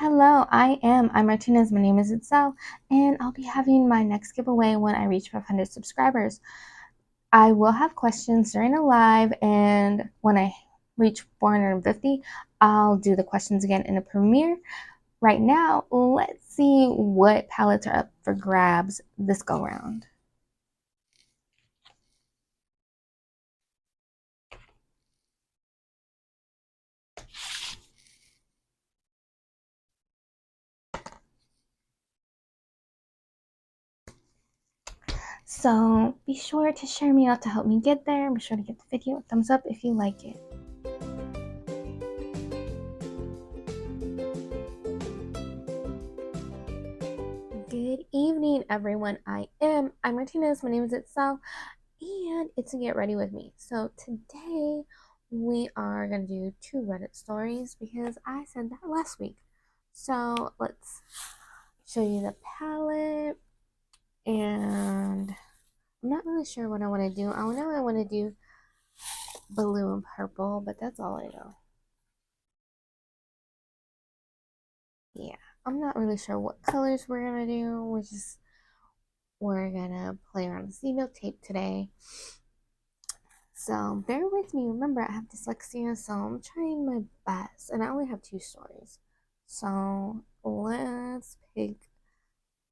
Hello, I'm Martinez. My name is Itzell, and I'll be having my next giveaway when I reach 500 subscribers. I will have questions during the live, and when I reach 450, I'll do the questions again in a premiere. Right now, let's see what palettes are up for grabs this go round. So be sure to share me out to help me get there. Be sure to give the video a thumbs up if you like it. Good evening, everyone. I'm Martinez. My name is Itzell, and it's a Get Ready With Me. So today we are going to do two Reddit stories because I said that last week. So let's show you the palette, and I'm not really sure what I want to do. I know I want to do blue and purple, but that's all I know. Yeah, I'm not really sure what colors we're going to do. We're going to play around the C note tape today. So bear with me. Remember, I have dyslexia, so I'm trying my best. And I only have two stories. So let's pick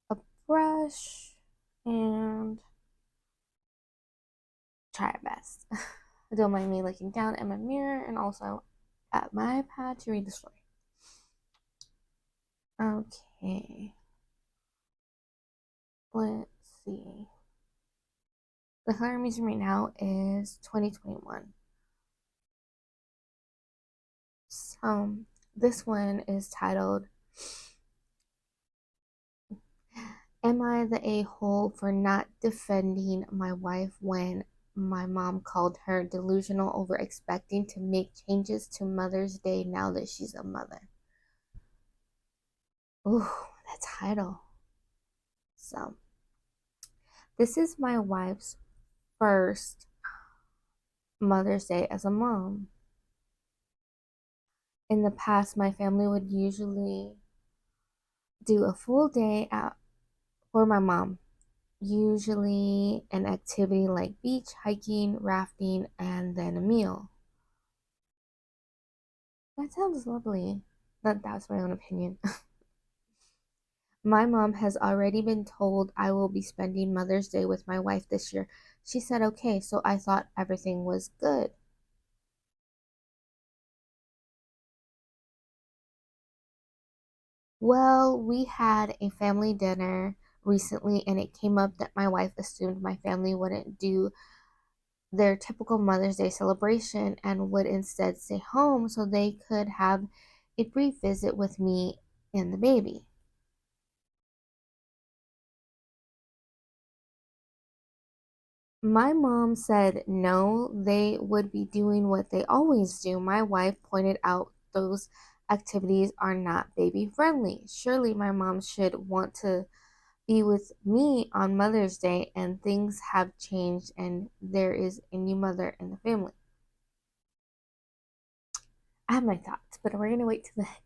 a brush and try our best. Don't mind me looking down at my mirror and also at my iPad to read the story. Okay. Let's see. The color I'm using right now is 2021. So this one is titled, Am I the a-hole for not defending my wife when my mom called her delusional over expecting to make changes to Mother's Day now that she's a mother? Ooh, that title. So, this is my wife's first Mother's Day as a mom. In the past, my family would usually do a full day out for my mom, usually an activity like beach, hiking, rafting, and then a meal. That sounds lovely. That's my own opinion. My mom has already been told I will be spending Mother's Day with my wife this year. She said okay, so I thought everything was good. Well, we had a family dinner recently, and it came up that my wife assumed my family wouldn't do their typical Mother's Day celebration and would instead stay home so they could have a brief visit with me and the baby. My mom said no, they would be doing what they always do. My wife pointed out those activities are not baby friendly. Surely my mom should want to be with me on Mother's Day, and things have changed and there is a new mother in the family. I have my thoughts, but we're going to wait till the end.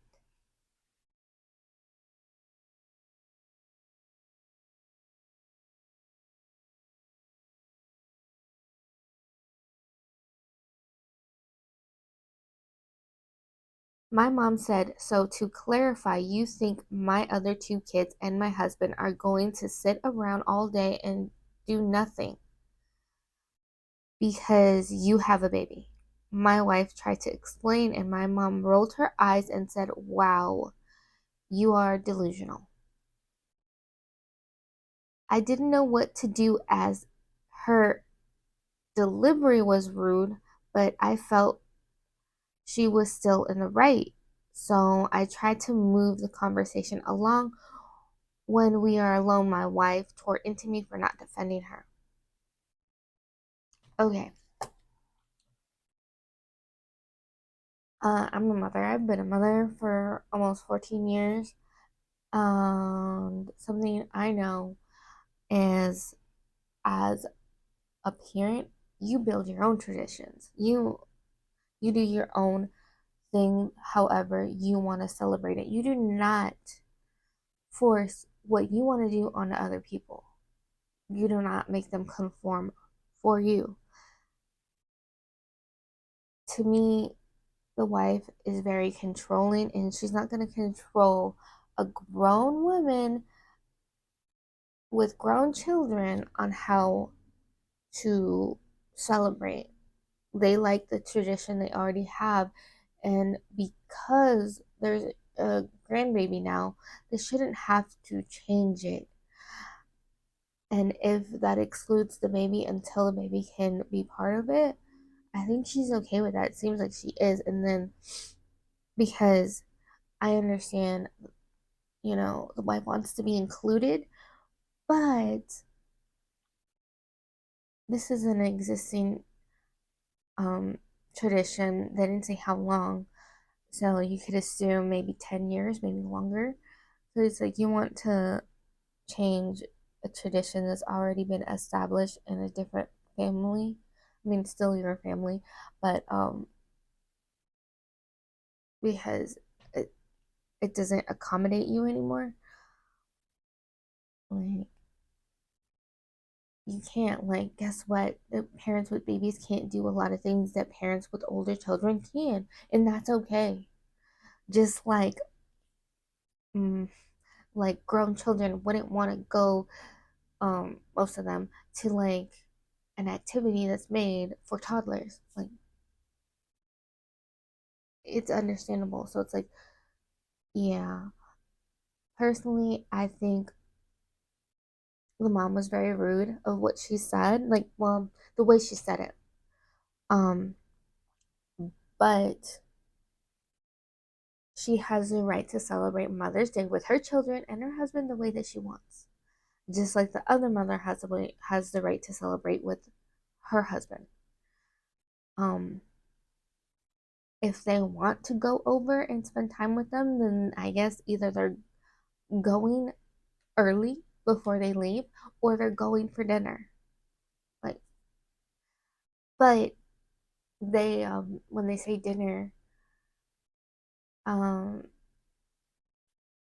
My mom said, so to clarify, you think my other two kids and my husband are going to sit around all day and do nothing because you have a baby? My wife tried to explain, and my mom rolled her eyes and said, wow, you are delusional. I didn't know what to do as her delivery was rude, but I felt she was still in the right. So I tried to move the conversation along. When we are alone, my wife tore into me for not defending her. Okay. I'm a mother. I've been a mother for almost 14 years. Something I know is, as a parent, you build your own traditions. You do your own thing however you want to celebrate it. You do not force what you want to do onto other people. You do not make them conform for you. To me, the wife is very controlling, and she's not going to control a grown woman with grown children on how to celebrate. They like the tradition they already have, and because there's a grandbaby now, they shouldn't have to change it. And if that excludes the baby until the baby can be part of it, I think she's okay with that. It seems like she is. And then because I understand, the wife wants to be included, but this is an existing um tradition. They didn't say how long. So you could assume maybe 10 years, maybe longer. So it's like you want to change a tradition that's already been established in a different family. I mean, still your family, but because it doesn't accommodate you anymore. Like you can't, like, guess what? The parents with babies can't do a lot of things that parents with older children can, and that's okay. Just mm, like grown children wouldn't want to go, most of them, to like an activity that's made for toddlers. Like it's understandable. So it's like, yeah. Personally, I think the mom was very rude of what she said. Like, well, the way she said it. Um, but she has the right to celebrate Mother's Day with her children and her husband the way that she wants. Just like the other mother has the right to celebrate with her husband. Um, if they want to go over and spend time with them, then I guess either they're going early before they leave or they're going for dinner. Like, but they when they say dinner, um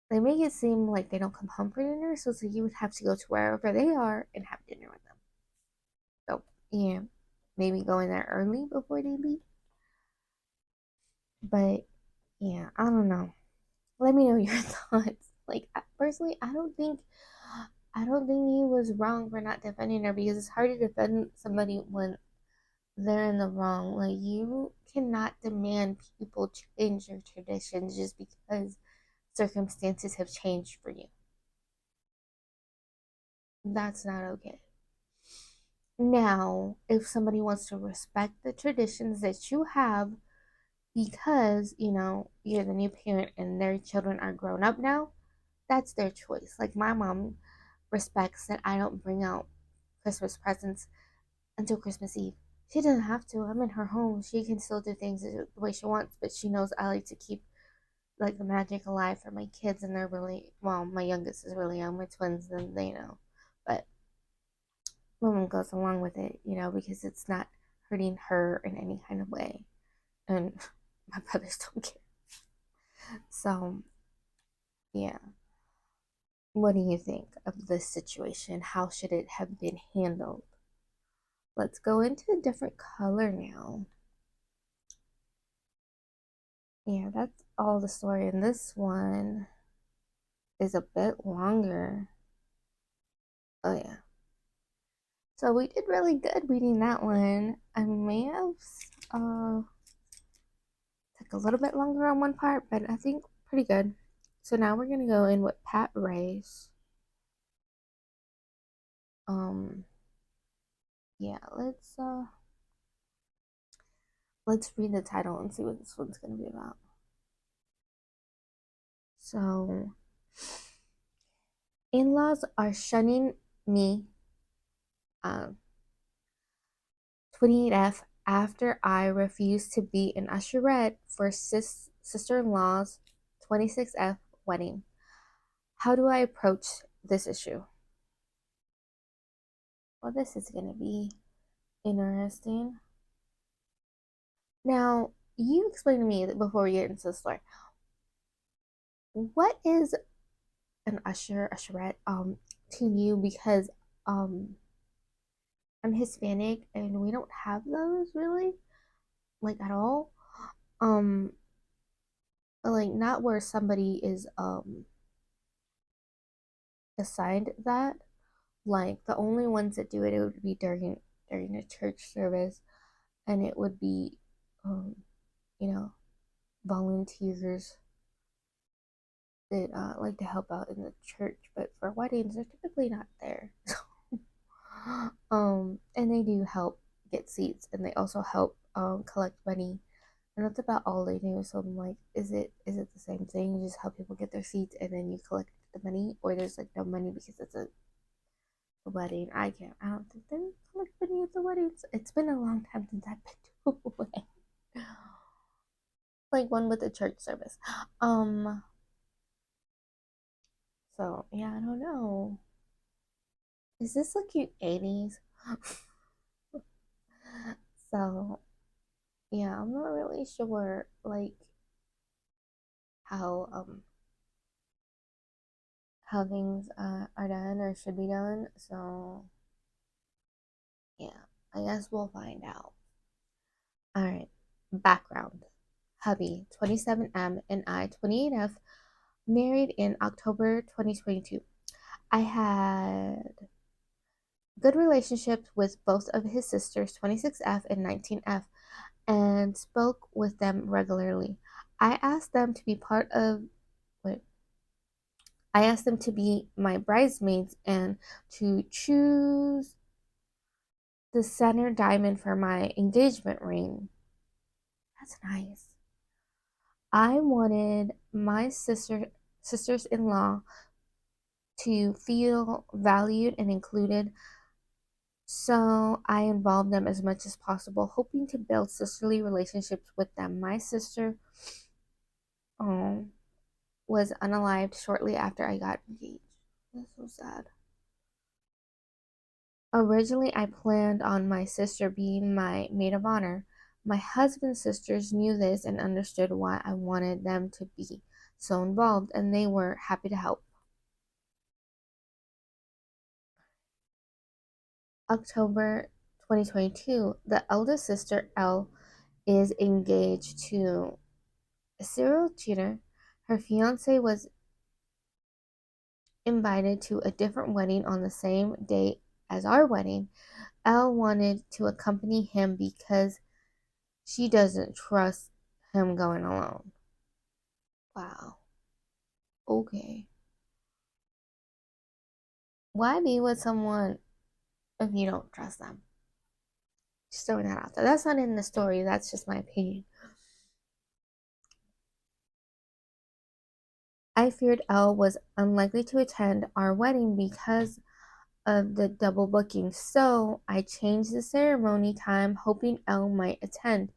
they make it seem like they don't come home for dinner, so it's like you would have to go to wherever they are and have dinner with them. So yeah, maybe go in there early before they leave. But yeah, I don't know. Let me know your thoughts. Like personally, I don't think he was wrong for not defending her, because it's hard to defend somebody when they're in the wrong. Like you cannot demand people change your traditions just because circumstances have changed for you. That's not okay. Now, if somebody wants to respect the traditions that you have because, you're the new parent and their children are grown up now, that's their choice. Like my mom respects that I don't bring out Christmas presents until Christmas Eve. She doesn't have to. I'm in her home. She can still do things the way she wants, but she knows I like to keep like the magic alive for my kids, and they're really, well, my youngest is really young. My twins, then they know. But my mom goes along with it, because it's not hurting her in any kind of way. And my brothers don't care. So, yeah. What do you think of this situation? How should it have been handled? Let's go into a different color now. Yeah, that's all the story. And this one is a bit longer. Oh, yeah. So we did really good reading that one. I may have uh took a little bit longer on one part, but I think pretty good. So now we're gonna go in with Pat Rice. Um, yeah, let's read the title and see what this one's gonna be about. So, in-laws are shunning me. 28F after I refused to be an usherette for sister-in-law's 26F wedding. How do I approach this issue? Well, this is going to be interesting. Now, you explain to me before we get into the story. What is an usherette, to you? Because um, I'm Hispanic and we don't have those really, like at all. Um, like not where somebody is assigned that. Like the only ones that do it, it would be during a church service, and it would be, um, you know, volunteers that like to help out in the church. But for weddings, they're typically not there. And they do help get seats, and they also help collect money, and that's about all they do. So I'm like, is it the same thing? You just help people get their seats, and then you collect the money, or there's like no money because it's a wedding? I don't think they collect money at the weddings. It's been a long time since I've been to a wedding. Like one with a church service. Um, so yeah, I don't know. Is this a cute 80s? So yeah, I'm not really sure like how um how things are done or should be done. So yeah, I guess we'll find out. All right. Background. Hubby 27M and I 28F married in October 2022. I had good relationships with both of his sisters, 26F and 19F, and spoke with them regularly. I asked them to be part of wait, I asked them to be my bridesmaids and to choose the center diamond for my engagement ring. That's nice. I wanted my sisters-in-law to feel valued and included, so I involved them as much as possible, hoping to build sisterly relationships with them. My sister um, was unalived shortly after I got engaged. That's so sad. Originally, I planned on my sister being my maid of honor. My husband's sisters knew this and understood why I wanted them to be so involved, and they were happy to help. October 2022, the eldest sister, Elle, is engaged to a serial cheater. Her fiance was invited to a different wedding on the same day as our wedding. Elle wanted to accompany him because she doesn't trust him going alone. Wow. Okay. Why be with someone if you don't trust them? Just throwing that out there. That's not in the story. That's just my opinion. I feared Elle was unlikely to attend our wedding because of the double booking, so I changed the ceremony time, hoping Elle might attend.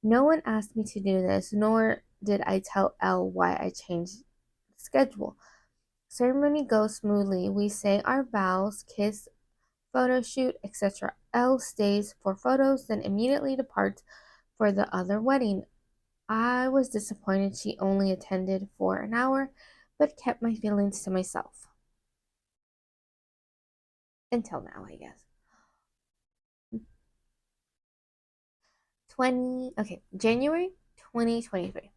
No one asked me to do this, nor did I tell Elle why I changed the schedule. Ceremony goes smoothly. We say our vows, kiss, photo shoot, etc. Elle stays for photos, then immediately departs for the other wedding. I was disappointed she only attended for an hour, but kept my feelings to myself. Until now, I guess. January 2023.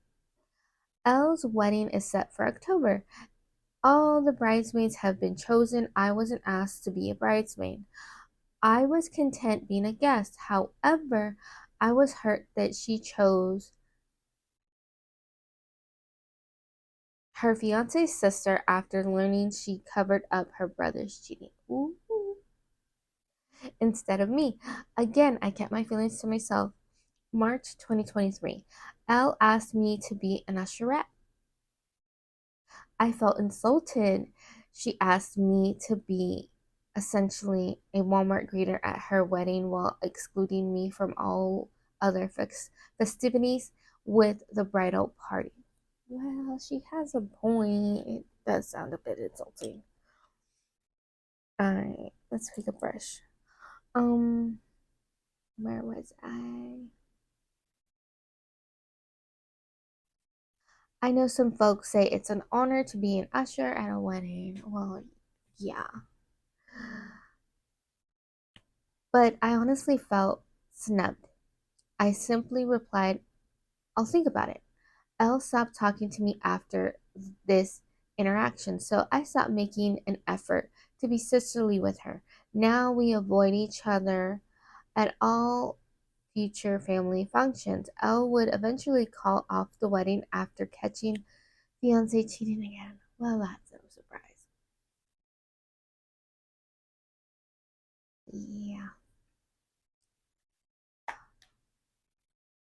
Elle's wedding is set for October. All the bridesmaids have been chosen. I wasn't asked to be a bridesmaid. I was content being a guest. However, I was hurt that she chose her fiance's sister after learning she covered up her brother's cheating. Ooh. Instead of me. Again, I kept my feelings to myself. March 2023. Elle asked me to be an usherette. I felt insulted. She asked me to be essentially a Walmart greeter at her wedding while excluding me from all other festivities with the bridal party. Well, she has a point. It does sound a bit insulting. Alright, let's take a brush. Um, where was I? I know some folks say it's an honor to be an usher at a wedding. Well, yeah. But I honestly felt snubbed. I simply replied, I'll think about it. Elle stopped talking to me after this interaction, so I stopped making an effort to be sisterly with her. Now we avoid each other at all future family functions. Elle would eventually call off the wedding after catching fiance cheating again. Well, that's no surprise. Yeah.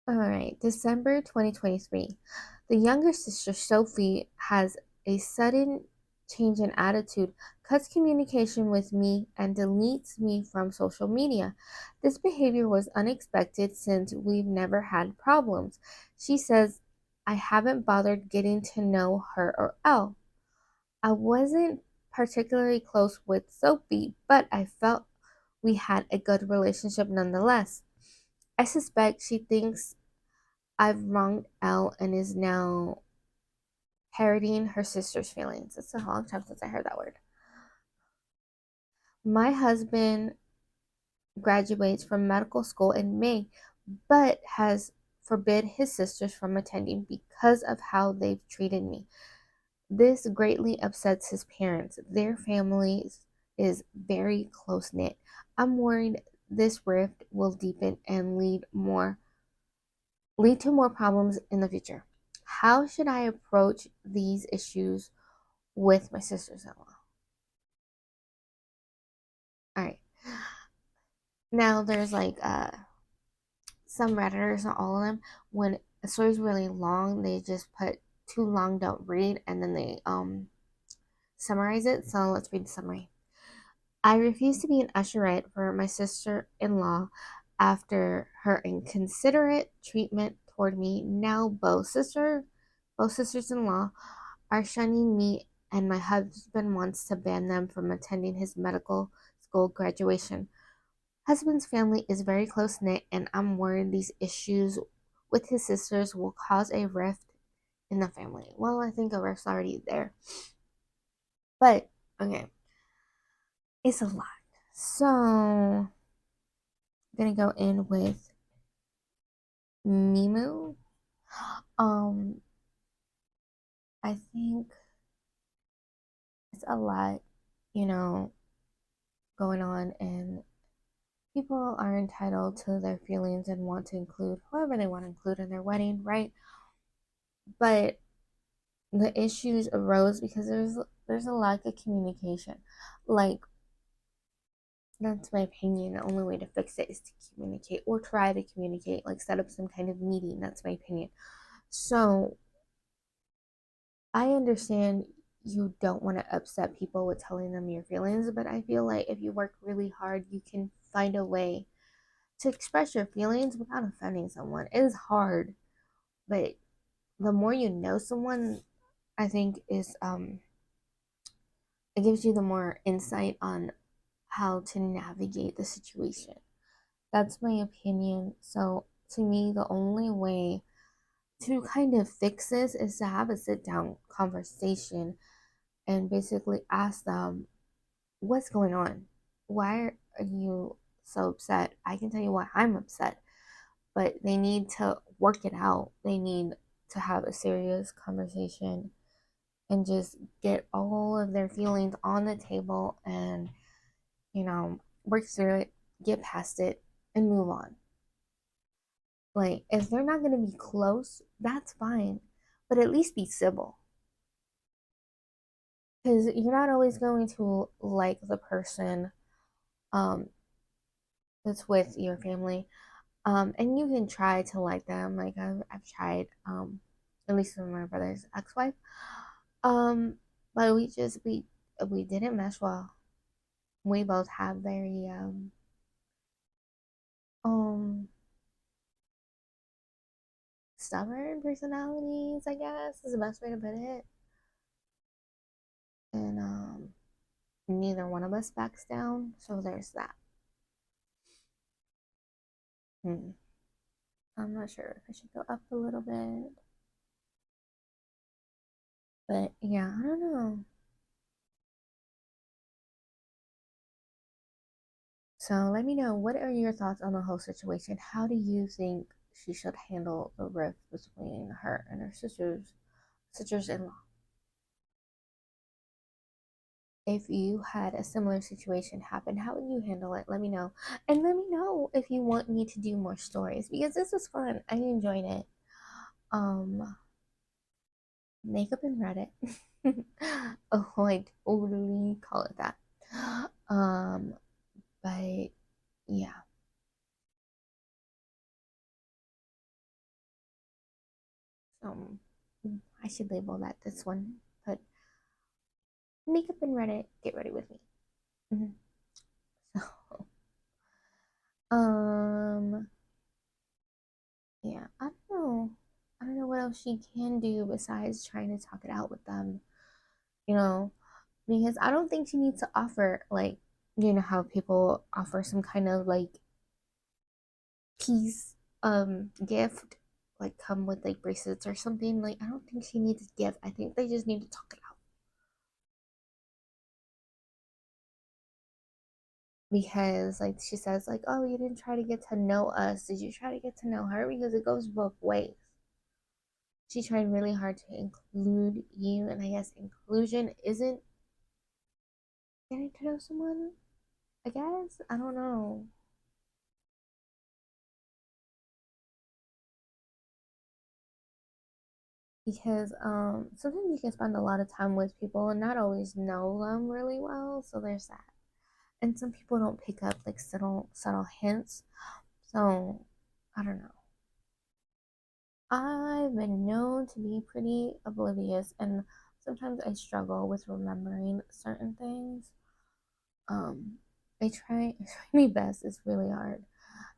All right, December 2023. The younger sister, Sophie, has a sudden change in attitude, cuts communication with me, and deletes me from social media. This behavior was unexpected since we've never had problems. She says, I haven't bothered getting to know her or Elle. I wasn't particularly close with Sophie, but I felt we had a good relationship nonetheless. I suspect she thinks I've wronged Elle and is now parroting her sister's feelings. It's a long time since I heard that word. My husband graduates from medical school in May, but has forbid his sisters from attending because of how they've treated me. This greatly upsets his parents. Their family is very close knit. I'm worried this rift will deepen and lead to more problems in the future. How should I approach these issues with my sisters in law? All right. Now there's like some redditors, not all of them, when a story's really long, they just put too long don't read and then they summarize it. So let's read the summary. I refuse to be an usherette for my sister-in-law after her inconsiderate treatment toward me. Now both sisters-in-law are shunning me, and my husband wants to ban them from attending his medical school graduation. Husband's family is very close knit, and I'm worried these issues with his sisters will cause a rift in the family. Well, I think a rift's already there, but okay, it's a lot. So I'm gonna go in with Mimu. Um, I think it's a lot, you know, going on, and people are entitled to their feelings and want to include whoever they want to include in their wedding, right? But the issues arose because there's a lack of communication. Like, that's my opinion. The only way to fix it is to communicate or try to communicate, like set up some kind of meeting. That's my opinion. So I understand you don't want to upset people with telling them your feelings, but I feel like if you work really hard, you can find a way to express your feelings without offending someone. It is hard, but the more you know someone, I think is it gives you the more insight on how to navigate the situation. That's my opinion. So to me, the only way to kind of fix this is to have a sit down conversation and basically ask them what's going on. Why are you so upset? I can tell you why I'm upset, but they need to work it out. They need to have a serious conversation and just get all of their feelings on the table and, work through it, get past it, and move on. Like, if they're not going to be close, that's fine, but at least be civil. Because you're not always going to like the person um, that's with your family. And you can try to like them. Like, I've tried, at least with my brother's ex-wife. Um, but we didn't mesh well. We both have very um stubborn personalities, I guess is the best way to put it. And neither one of us backs down, so there's that. Hmm. I'm not sure if I should go up a little bit. But yeah, I don't know. So let me know, what are your thoughts on the whole situation? How do you think she should handle the rift between her and her sisters in law? If you had a similar situation happen, how would you handle it? Let me know. And let me know if you want me to do more stories because this was fun. I enjoyed it. Um, Makeup and Reddit. Oh, I totally call it that. Um, but yeah. Um, I should label that this one. But makeup and Reddit, get ready with me. Mhm. So, um, yeah, I don't know. I don't know what else she can do besides trying to talk it out with them, you know, because I don't think she needs to offer, like, you know, how people offer some kind of like peace gift, like come with like bracelets or something. Like, I don't think she needs a gift. I think they just need to talk it out. Because like she says, like, oh, you didn't try to get to know us. Did you try to get to know her? Because it goes both ways. She tried really hard to include you, and I guess inclusion isn't getting to know someone. I guess I don't know, because sometimes you can spend a lot of time with people and not always know them really well. So there's that, and some people don't pick up like subtle hints. So I don't know. I've been known to be pretty oblivious, and sometimes I struggle with remembering certain things. Um, I try my best. It's really hard,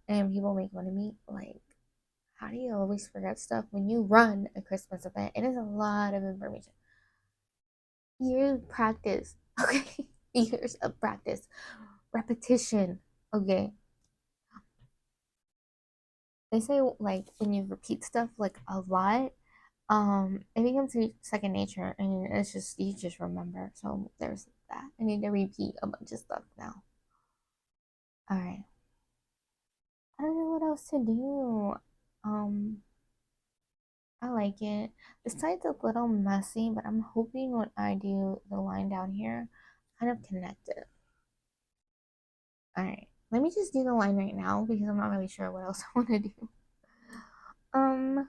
and people make fun of me. Like, how do you always forget stuff when you run a Christmas event? It is a lot of information. Years of practice, okay? Years of practice, repetition, okay? They say like when you repeat stuff like a lot, it becomes second nature, and it's just you just remember. So there's that. I need to repeat a bunch of stuff now. All right. I don't know what else to do. Um, I like it. The site's a little messy, but I'm hoping when I do the line down here, kind of connect it. All right. Let me just do the line right now because I'm not really sure what else I want to do. Um,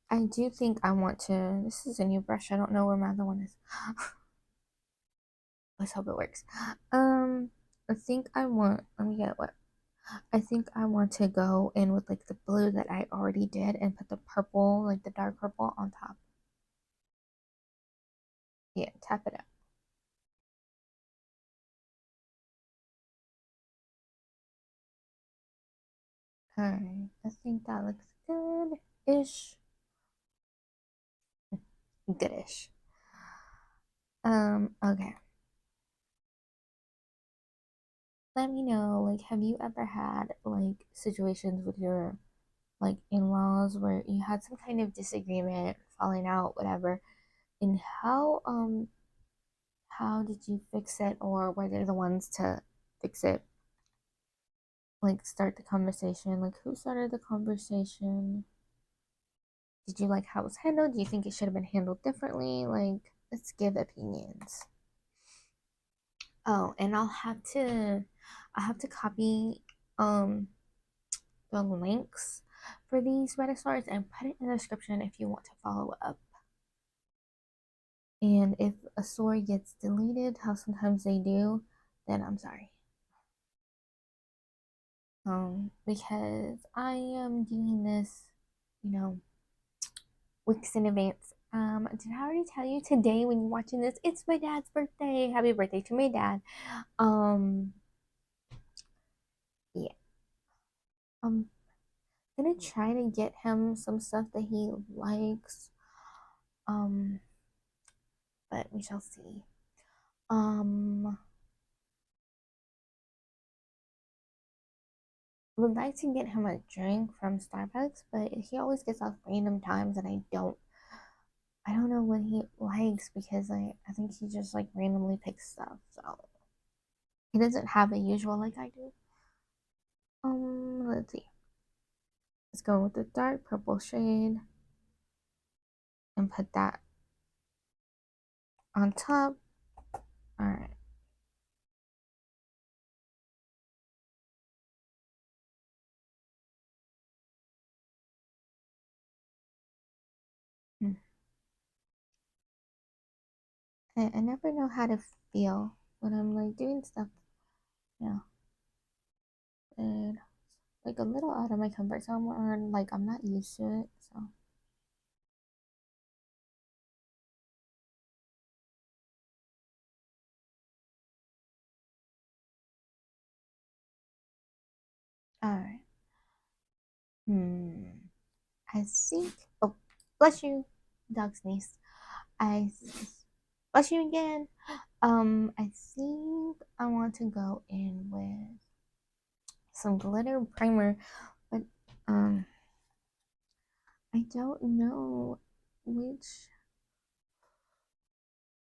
I do think I want to. This is a new brush. I don't know where my other one is. Let's hope it works. Um, I think I want. Let me get what. I think I want to go in with like the blue that I already did and put the purple, like the dark purple, on top. Yeah, tap it up. All right. I think that looks good-ish. Goodish. Okay. Let me know, like, have you ever had like situations with your like in-laws where you had some kind of disagreement, falling out, whatever, and how did you fix it, or were they the ones to fix it? Like, start the conversation. Like, who started the conversation? Did you like how it was handled? Do you think it should have been handled differently? Like, let's give opinions. Oh, and I'll have to copy um the links for these Reddit stories and put it in the description if you want to follow up. And if a story gets deleted, how sometimes they do, then I'm sorry. Because I am doing this, you know, weeks in advance. Did I already tell you today when you're watching this? It's my dad's birthday. Happy birthday to my dad. Um, yeah. I'm gonna try to get him some stuff that he likes. Um, but we shall see. Um, would like to get him a drink from Starbucks, but he always gets off random times and I don't I don't know what he likes because I think he just like randomly picks stuff. So he doesn't have a usual like I do. Let's see. Let's go with the dark purple shade and put that on top. All right. Hmm. I never know how to feel when I'm like doing stuff, you know, and like a little out of my comfort zone or like I'm not used to it. So, all right. Hmm. I think. Oh, bless you, dog sneeze. I bless you again. I think I want to go in with some glitter primer, but um, I don't know which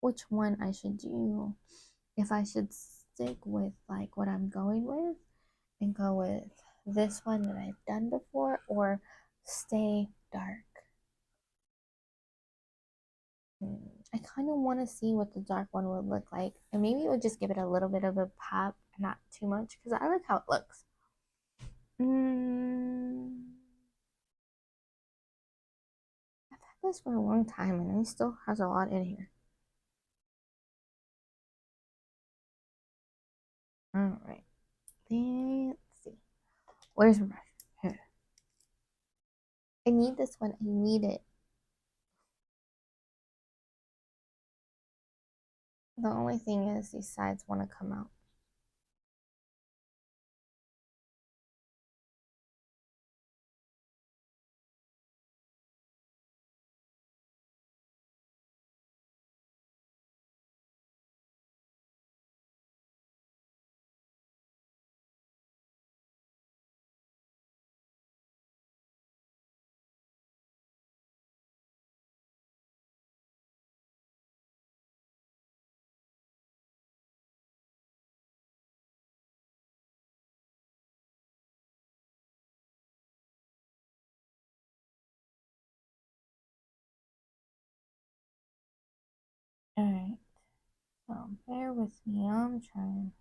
which one I should do. If I should stick with like what I'm going with and go with this one that I've done before or stay dark. I kind of want to see what the dark one would look like, and maybe it would just give it a little bit of a pop, not too much, because I like how it looks. Mm, I've had this for a long time, and it still has a lot in here. All right, let's see. Where's my brush? Here. I need this one. I need it. The only thing is these sides want to come out. All right, so bear with me. I'm trying.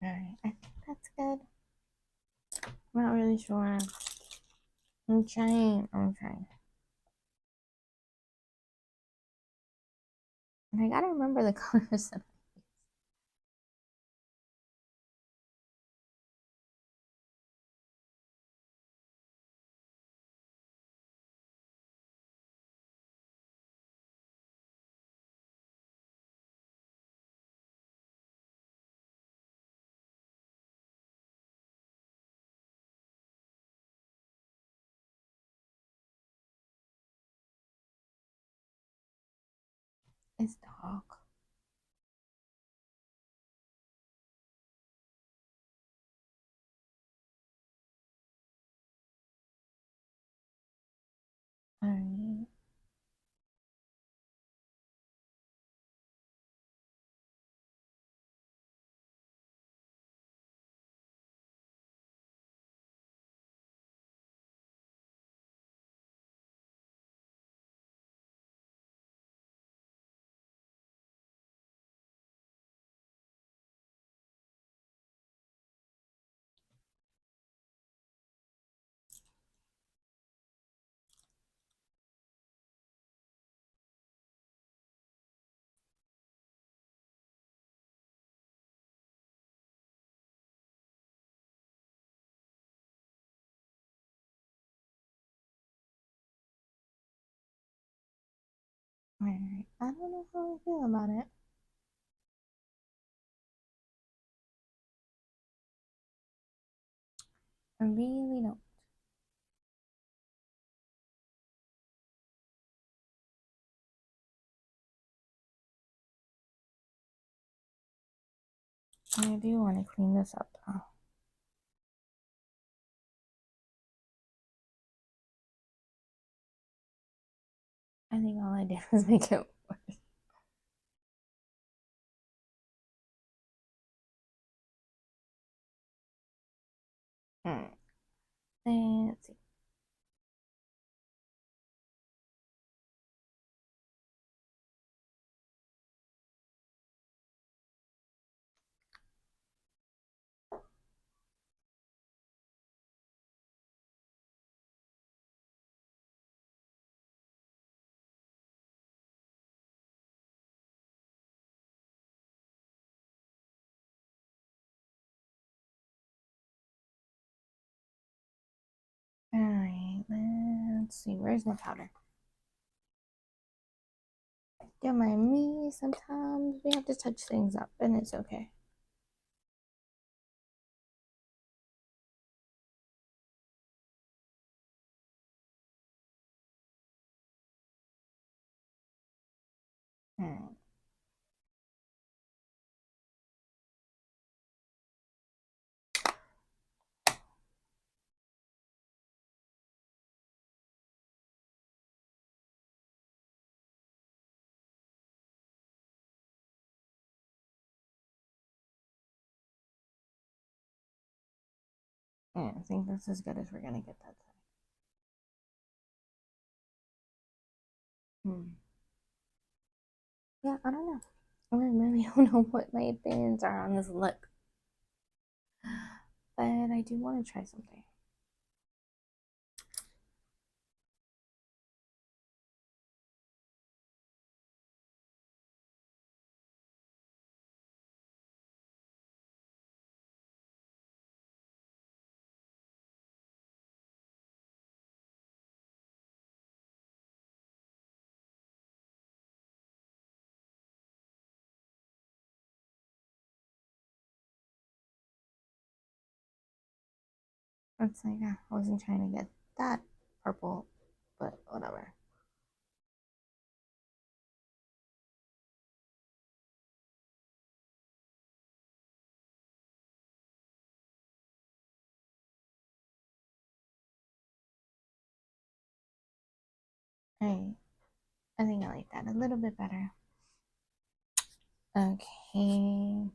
All right, I think that's good. I'm not really sure. I'm trying. I'm trying. And I gotta remember the colors. It's dark. All right. Alright, I don't know how I feel about it. I really don't. I do want to clean this up though. I think all I did was make it worse. Hmm. Let's see. Alright, let's see. Where's my powder? Don't mind me. Sometimes we have to touch things up, and it's okay. Hmm. Yeah, I think that's as good as we're gonna get that side. Hmm. Yeah, I don't know. I really don't know what my opinions are on this look, but I do want to try something. It's like I wasn't trying to get that purple, but whatever. Alright, I think I like that a little bit better. Okay.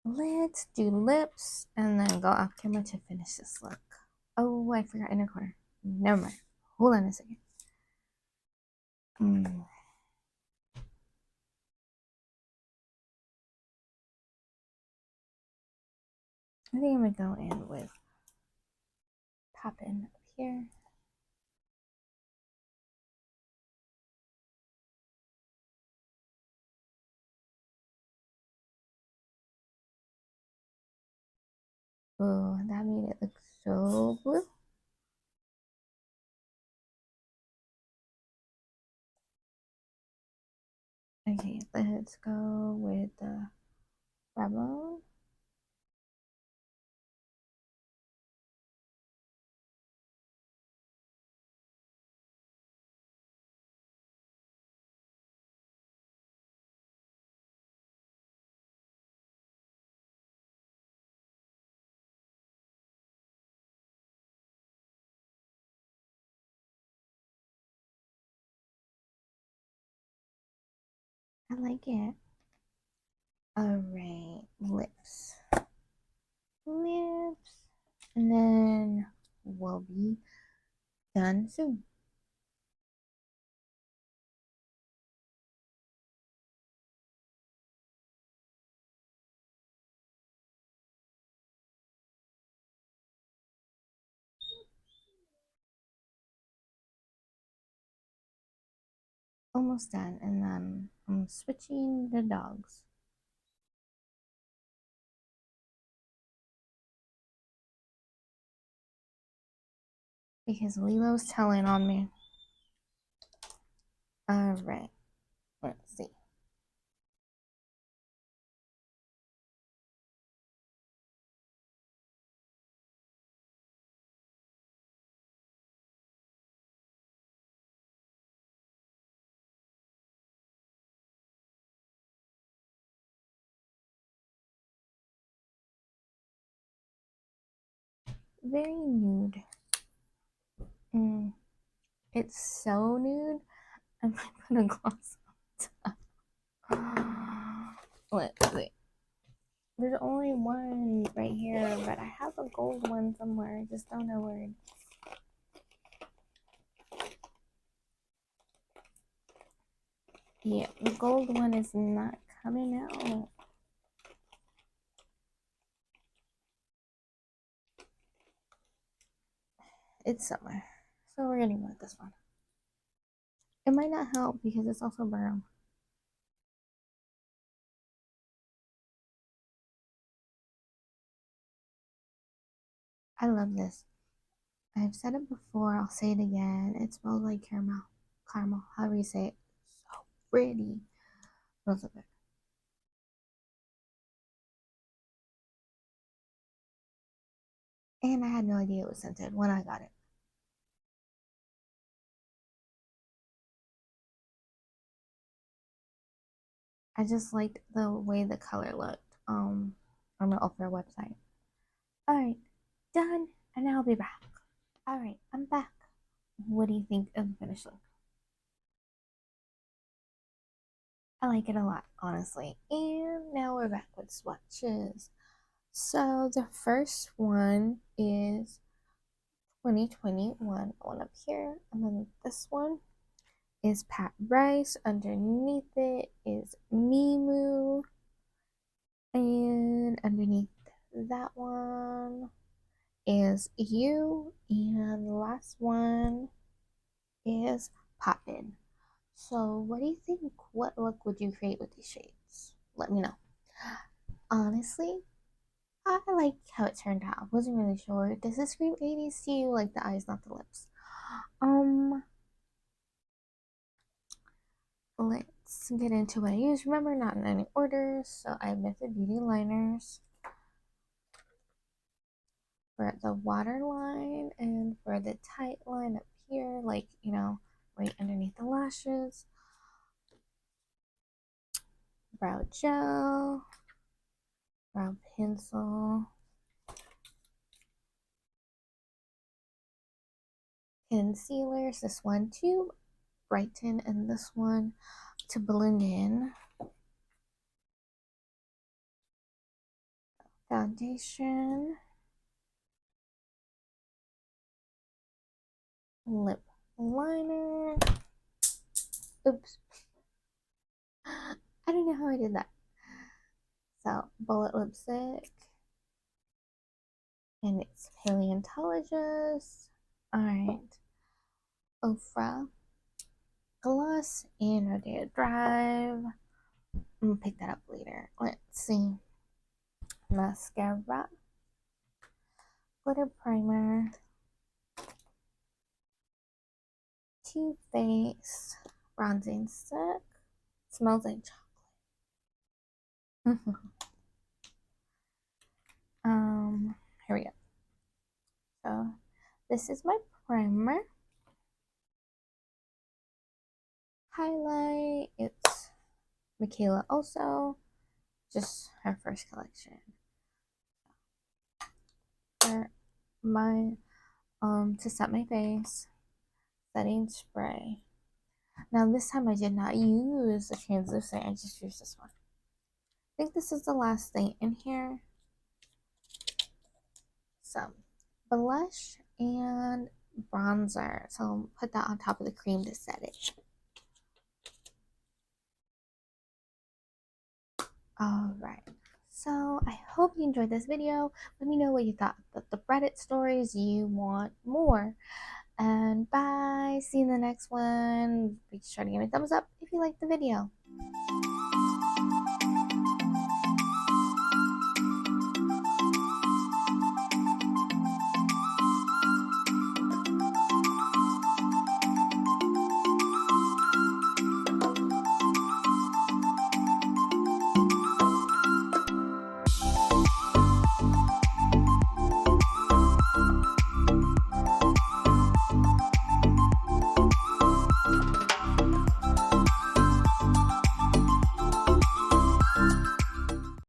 Let's do lips and then go off camera to finish this look. Oh, I forgot inner corner. Never mind. Hold on a second. Hmm. I think I'm gonna go in with pop in up here. Oh, that made it look so blue. Okay, let's go with the rebel. I like it. Alright, lips. Lips. And then we'll be done soon. Almost done. And then I'm switching the dogs. Because Lilo's telling on me. All right, let's see. Very nude. It's so nude. I might put a gloss on top. Let's see. There's only one right here, but I have a gold one somewhere. I just don't know where. Yeah, the gold one is not coming out. It's somewhere. So we're gonna go with this one. It might not help because it's also brown. I love this. I've said it before, I'll say it again. It smells like caramel. Caramel, however you say it. So pretty. Smells so good. And I had no idea it was scented when I got it. I just liked the way the color looked on the Ultra website. Alright, done. And now I'll be back. Alright, I'm back. What do you think of the finished look? I like it a lot, honestly. And now we're back with swatches. So the first one is 2021 one up here, and then this one is Pat Rice. Underneath it is Mimu, and underneath that one is you, and the last one is Poppin. So, what do you think? What look would you create with these shades? Let me know. Honestly, I like how it turned out. Wasn't really sure. Does this scream 80s to you? Like the eyes, not the lips. Um, let's get into what I use. Remember, not in any order. So I have Method Beauty liners for the waterline and for the tight line up here, like right underneath the lashes. Brow gel, brow pencil, concealers. This one to brighten, and this one to blend in. Foundation, lip liner. Oops. I don't know how I did that. So, bullet lipstick. And it's paleontologist. Alright. Ofra gloss and Rodeo Drive. I'm gonna pick that up later. Let's see. Mascara. Glitter primer. Too Faced bronzing stick. Smells like chocolate. Here we go. So this is my primer. Highlight. It's Michaela also. Just her first collection. For my to set my face, setting spray. Now this time I did not use the translucent, I just used this one. I think this is the last thing in here. So blush and bronzer. So I'll put that on top of the cream to set it. Alright. So I hope you enjoyed this video. Let me know what you thought. The Reddit stories you want more. And bye. See you in the next one. Be sure to give me a thumbs up if you liked the video.